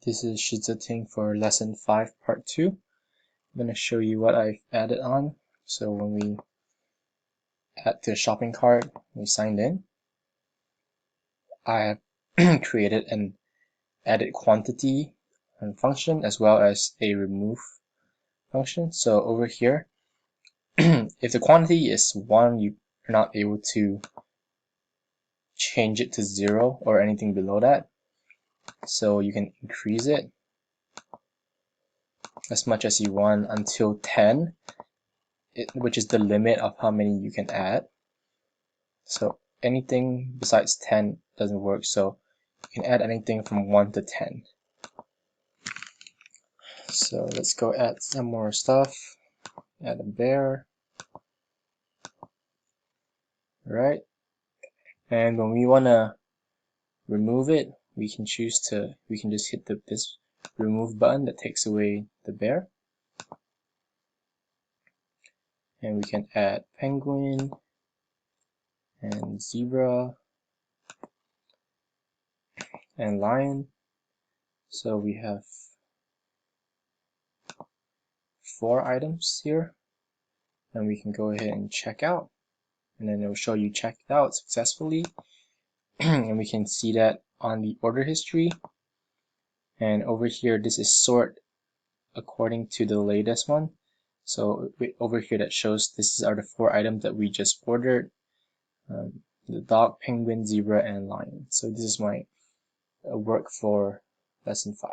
This is Shiziting for lesson 5 part 2. I'm going to show you what I've added on. So when we add to the shopping cart, we signed in, I have created an added quantity function as well as a remove function. So over here, if the quantity is 1, you're not able to change it to 0 or anything below that. So you can increase it as much as you want until 10, which is the limit of how many you can add. So anything besides 10 doesn't work, so you can add anything from 1 to 10. So let's go add some more stuff. Add a bear. Right? And when we want to remove it, we can just hit this remove button that takes away the bear. And we can add penguin and zebra and lion. So we have 4 items here, and we can go ahead and check out, and then it will show you checked out successfully. And we can see that on the order history, and over here this is sort according to the latest one. So over here that shows this are the 4 items that we just ordered, the dog, penguin, zebra, and lion. So this is my work for lesson 5.